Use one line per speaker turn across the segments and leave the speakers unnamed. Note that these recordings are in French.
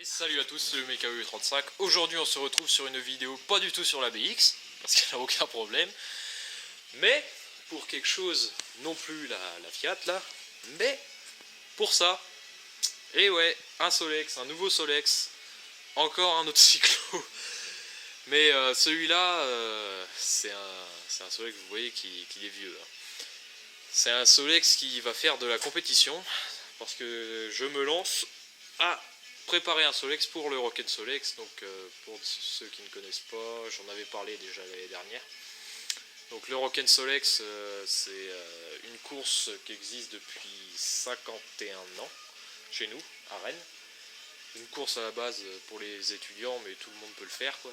Salut à tous, c'est le MKE35. Aujourd'hui on se retrouve sur une vidéo pas du tout sur la BX, parce qu'elle n'a aucun problème, mais pour quelque chose, non plus la Fiat là, mais pour ça, et ouais, un Solex, un nouveau Solex, encore un autre cyclo, mais celui-là, c'est un Solex, vous voyez, qui est vieux. Hein. C'est un Solex qui va faire de la compétition, parce que je me lance à préparer un Solex pour le Rock'n Solex. Donc pour ceux qui ne connaissent pas, j'en avais parlé déjà l'année dernière. Donc le Rock'n Solex, c'est une course qui existe depuis 51 ans chez nous, à Rennes. Une course à la base pour les étudiants, mais tout le monde peut le faire, quoi.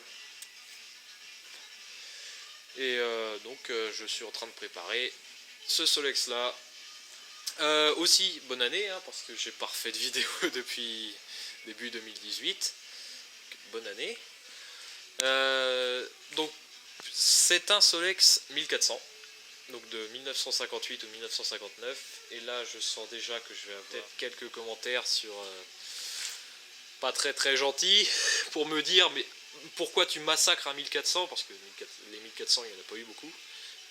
Et donc je suis en train de préparer ce Solex là. Aussi bonne année, hein, parce que j'ai pas refait de vidéo depuis début 2018. Bonne année. Donc c'est un Solex 1400, donc de 1958 ou 1959. Et là je sens déjà que je vais avoir quelques commentaires sur pas très gentils pour me dire mais pourquoi tu massacres un 1400, parce que les 1400 il n'y en a pas eu beaucoup.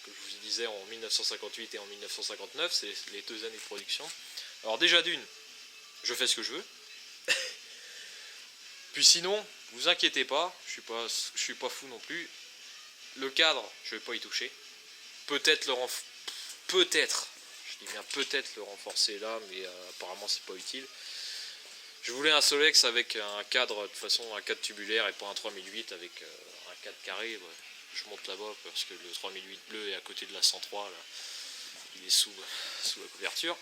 Comme je vous disais, en 1958 et en 1959, c'est les 2 années de production. Alors déjà d'une, je fais ce que je veux. Puis sinon, vous inquiétez pas, je suis pas fou non plus. Le cadre, je vais pas y toucher. Peut-être je dis bien peut-être le renforcer là, mais apparemment c'est pas utile. Je voulais un Solex avec un cadre, de toute façon un cadre tubulaire et pas un 3008 avec un cadre carré. Ouais. Je monte là-bas parce que le 3008 bleu est à côté de la 103 là. Il est sous la couverture.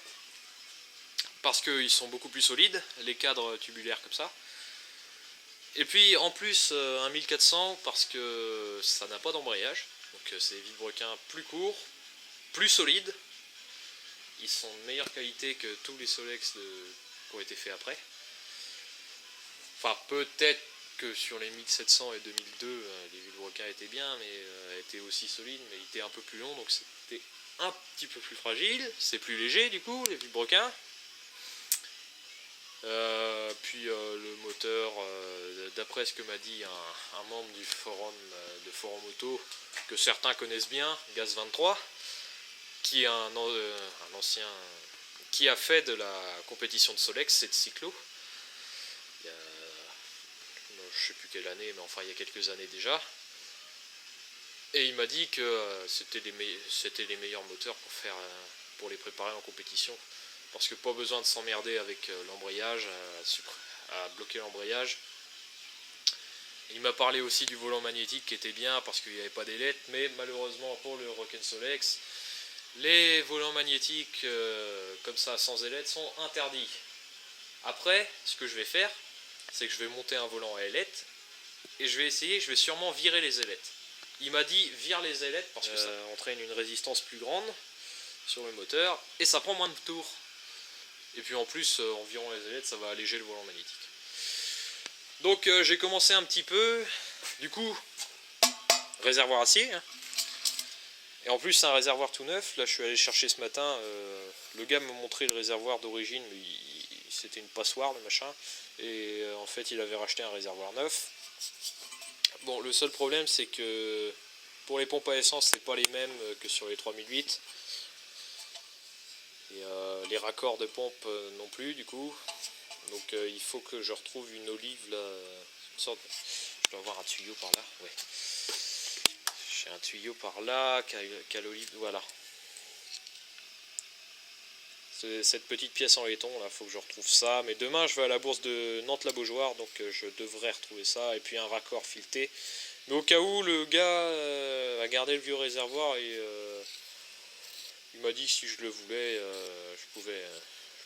Parce qu'ils sont beaucoup plus solides, les cadres tubulaires comme ça. Et puis en plus un 1400 parce que ça n'a pas d'embrayage. Donc c'est des vilebrequins plus courts, plus solides. Ils sont de meilleure qualité que tous les Solex qui ont été faits après. Enfin peut-être que sur les 1700 et 2002, les vilebrequins étaient bien, mais étaient aussi solides, mais ils étaient un peu plus longs, donc c'était un petit peu plus fragile. C'est plus léger du coup, les vilebrequins. Puis le moteur, d'après ce que m'a dit un membre du forum de Forum Auto, que certains connaissent bien, Gaz 23, qui est un ancien, qui a fait de la compétition de Solex, c'est de cyclo. Je sais plus quelle année, mais enfin il y a quelques années déjà. Et il m'a dit que c'était les meilleurs moteurs pour les préparer en compétition. Parce que pas besoin de s'emmerder avec l'embrayage, à bloquer l'embrayage. Il m'a parlé aussi du volant magnétique qui était bien parce qu'il n'y avait pas d'ailettes, mais malheureusement pour le Rock'n Solex, les volants magnétiques comme ça sans ailettes sont interdits. Après, ce que je vais faire, c'est que je vais monter un volant à ailettes et je vais sûrement virer les ailettes. Il m'a dit vire les ailettes parce que ça entraîne une résistance plus grande sur le moteur et ça prend moins de tours. Et puis en plus, en virant les ailettes, ça va alléger le volant magnétique. Donc j'ai commencé un petit peu. Du coup, réservoir acier. Hein. Et en plus, c'est un réservoir tout neuf. Là, je suis allé chercher ce matin. Le gars m'a montré le réservoir d'origine, mais c'était une passoire, le machin. Et en fait, il avait racheté un réservoir neuf. Bon, le seul problème, c'est que pour les pompes à essence, c'est pas les mêmes que sur les 3008. Et les raccords de pompe non plus, du coup. Donc il faut que je retrouve une olive là. Une sorte de... Je dois avoir un tuyau par là. Ouais. J'ai un tuyau par là qui a l'olive. Voilà. Cette petite pièce en laiton, là, faut que je retrouve ça. Mais demain, je vais à la bourse de Nantes-la-Beaujoire, donc je devrais retrouver ça. Et puis un raccord fileté. Mais au cas où, le gars a gardé le vieux réservoir et il m'a dit que si je le voulais, je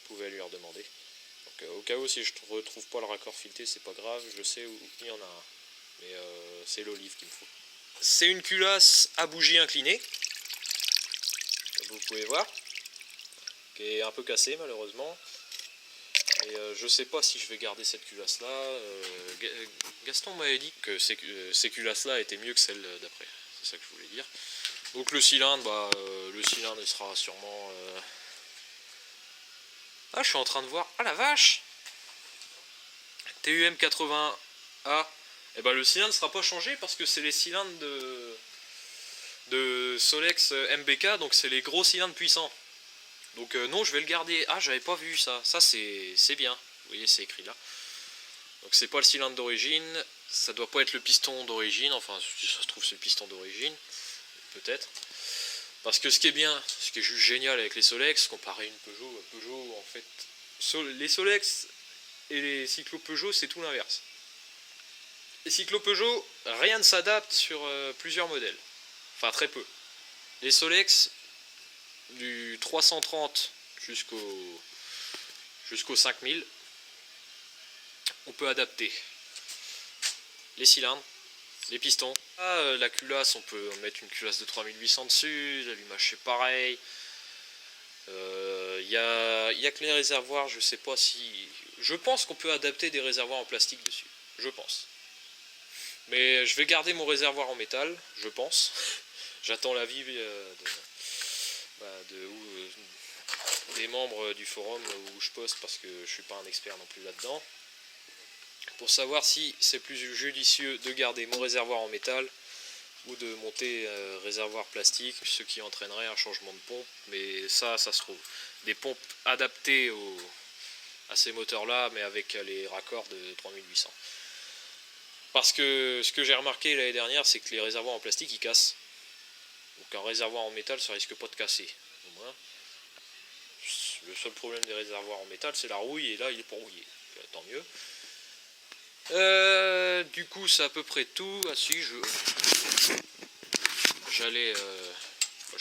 pouvais lui redemander. Donc au cas où, si je ne retrouve pas le raccord fileté, c'est pas grave, je sais où il y en a un. Mais c'est l'olive qu'il me faut. C'est une culasse à bougie inclinée, comme vous pouvez voir, qui est un peu cassée malheureusement. Et je sais pas si je vais garder cette culasse là. Gaston m'avait dit que ces culasses là étaient mieux que celles d'après, c'est ça que je voulais dire. Donc le cylindre, le cylindre il sera sûrement... Ah, je suis en train de voir... Ah la vache! TUM 80A, et ben le cylindre ne sera pas changé parce que c'est les cylindres de Solex MBK, donc c'est les gros cylindres puissants. Donc non, je vais le garder. Ah, j'avais pas vu ça. Ça c'est bien. Vous voyez, c'est écrit là. Donc c'est pas le cylindre d'origine. Ça doit pas être le piston d'origine. Enfin, si ça se trouve c'est le piston d'origine. Peut-être. Parce que ce qui est bien, ce qui est juste génial avec les Solex, comparé à une Peugeot en fait, les Solex et les cyclo Peugeot, c'est tout l'inverse. Les cyclo Peugeot, rien ne s'adapte sur plusieurs modèles. Enfin, très peu. Les Solex, du 330 jusqu'au 5000, on peut adapter les cylindres, les pistons. La culasse, on peut mettre une culasse de 3800 dessus, l'allumage c'est pareil. Y a que les réservoirs, je sais pas si... Je pense qu'on peut adapter des réservoirs en plastique dessus, je pense. Mais je vais garder mon réservoir en métal, je pense. J'attends l'avis des membres du forum où je poste, parce que je suis pas un expert non plus là-dedans, pour savoir si c'est plus judicieux de garder mon réservoir en métal ou de monter réservoir plastique, ce qui entraînerait un changement de pompe. Mais ça se trouve. Des pompes adaptées à ces moteurs-là, mais avec les raccords de 3800. Parce que ce que j'ai remarqué l'année dernière, c'est que les réservoirs en plastique, ils cassent. Donc un réservoir en métal, ça risque pas de casser. Au moins. Le seul problème des réservoirs en métal, c'est la rouille, et là, il est pour rouiller. Tant mieux. Du coup, c'est à peu près tout. Ah si, je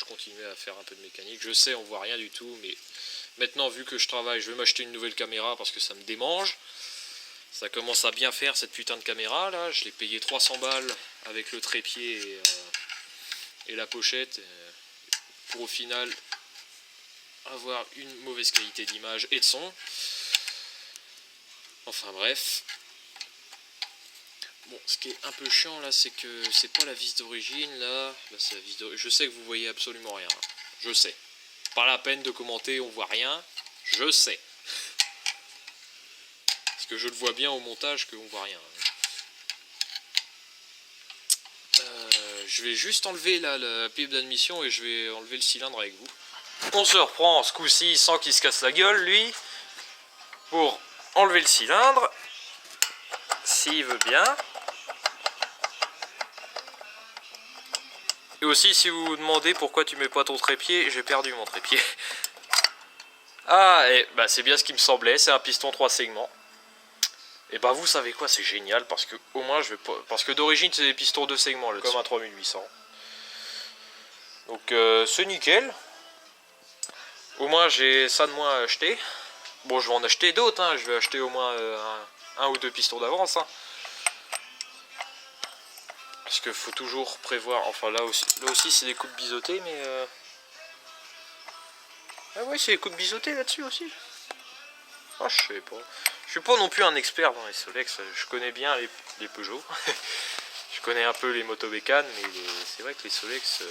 continuais à faire un peu de mécanique. Je sais, on voit rien du tout, mais maintenant, vu que je travaille, je vais m'acheter une nouvelle caméra parce que ça me démange. Ça commence à bien faire cette putain de caméra là. Je l'ai payé 300 balles avec le trépied et la pochette, pour au final avoir une mauvaise qualité d'image et de son. Enfin bref. Bon, ce qui est un peu chiant là, c'est que c'est pas la vis d'origine là. Là c'est la vis d'origine. Je sais que vous voyez absolument rien. Je sais. Pas la peine de commenter, on voit rien. Je sais. Parce que je le vois bien au montage qu'on voit rien. Je vais juste enlever la pipe d'admission et je vais enlever le cylindre avec vous. On se reprend ce coup-ci sans qu'il se casse la gueule lui, pour enlever le cylindre, s'il veut bien. Et aussi, si vous vous demandez pourquoi tu mets pas ton trépied, j'ai perdu mon trépied. Ah, et bah c'est bien ce qui me semblait, c'est un piston 3 segments. Et bah vous savez quoi, c'est génial, parce que au moins je vais pas... Parce que d'origine c'est des pistons 2 segments là, comme un 3800. Donc c'est nickel. Au moins j'ai ça de moins à acheter. Bon, je vais en acheter d'autres, hein. Je vais acheter au moins un ou deux pistons d'avance. Hein. Parce qu'il faut toujours prévoir, enfin là aussi c'est des coupes biseautées, mais... Ah ouais, c'est des coupes biseautées là-dessus aussi. Ah, je sais pas. Je suis pas non plus un expert dans les Solex, je connais bien les Peugeot. Je connais un peu les motobécanes, mais c'est vrai que les Solex,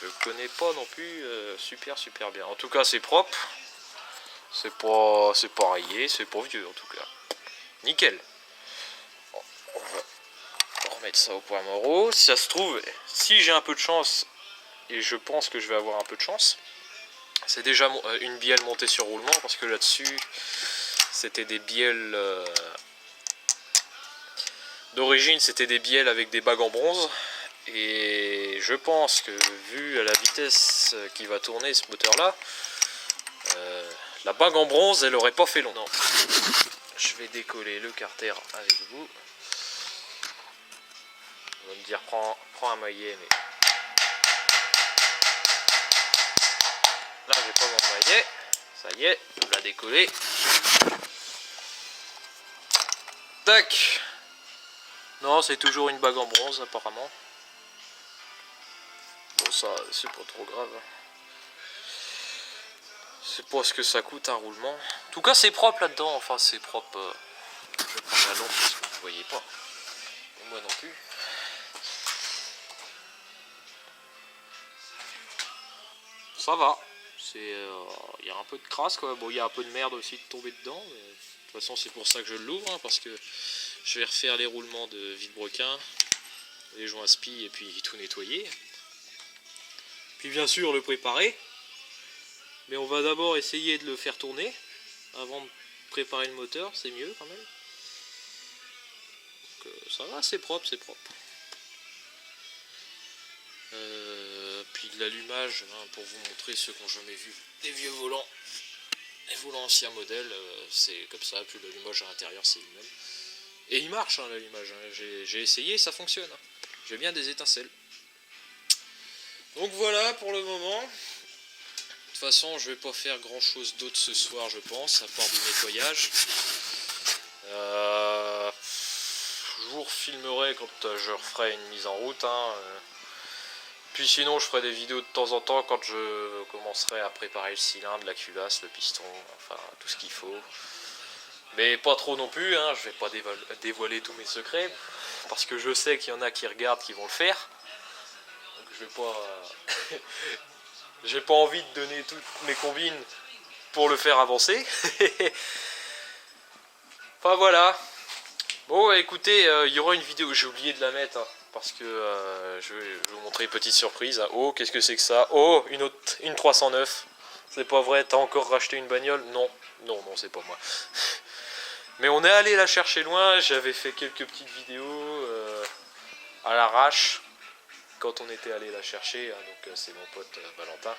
je connais pas non plus super bien. En tout cas, c'est propre. C'est pas rayé, c'est pas vieux en tout cas. Nickel. On va remettre ça au point mort. Si ça se trouve, si j'ai un peu de chance, et je pense que je vais avoir un peu de chance, c'est déjà une bielle montée sur roulement, parce que là-dessus, c'était des bielles... D'origine, c'était des bielles avec des bagues en bronze. Et je pense que, vu à la vitesse qui va tourner ce moteur-là, la bague en bronze, elle aurait pas fait long. Non. Je vais décoller le carter avec vous. On va me dire, prends un maillet, mais... Là, j'ai pas mon maillet. Ça y est, on l'a décollé. Tac. Non, c'est toujours une bague en bronze, apparemment. Bon, ça, c'est pas trop grave. C'est pas ce que ça coûte un roulement. En tout cas, c'est propre là-dedans. Enfin, c'est propre. Je vais prendre la lampe parce que vous voyez pas. Et moi non plus. Ça va. Il y a un peu de crasse, quoi. Bon, il y a un peu de merde aussi de tomber dedans. Mais de toute toute façon c'est pour ça que je l'ouvre, hein, parce que je vais refaire les roulements de vilebrequin, les joints spi et puis tout nettoyer. Puis bien sûr le préparer. Mais on va d'abord essayer de le faire tourner avant de préparer le moteur, c'est mieux quand même. Donc, ça va, c'est propre, c'est propre. Puis de l'allumage, hein, pour vous montrer ceux qui n'ont jamais vu des vieux volants. Les volants anciens modèles, c'est comme ça, puis l'allumage à l'intérieur c'est le même. Et il marche hein, l'allumage, hein. J'ai essayé, ça fonctionne. Hein. J'ai bien des étincelles. Donc voilà pour le moment. De toute façon, je vais pas faire grand chose d'autre ce soir, je pense, à part du nettoyage. Je vous refilmerai quand je referai une mise en route. Hein. Puis sinon, je ferai des vidéos de temps en temps quand je commencerai à préparer le cylindre, la culasse, le piston, enfin tout ce qu'il faut. Mais pas trop non plus, hein. Je vais pas dévoiler tous mes secrets, parce que je sais qu'il y en a qui regardent, qui vont le faire. Donc je vais pas... J'ai pas envie de donner toutes mes combines pour le faire avancer. Enfin voilà. Bon écoutez, il y aura une vidéo, j'ai oublié de la mettre, hein, parce que je vais vous montrer une petite surprise. Hein. Oh, qu'est-ce que c'est que ça? Oh, une 309. C'est pas vrai, t'as encore racheté une bagnole? Non, non, non, c'est pas moi. Mais on est allé la chercher loin, j'avais fait quelques petites vidéos à l'arrache quand on était allé la chercher, hein, donc c'est mon pote Valentin.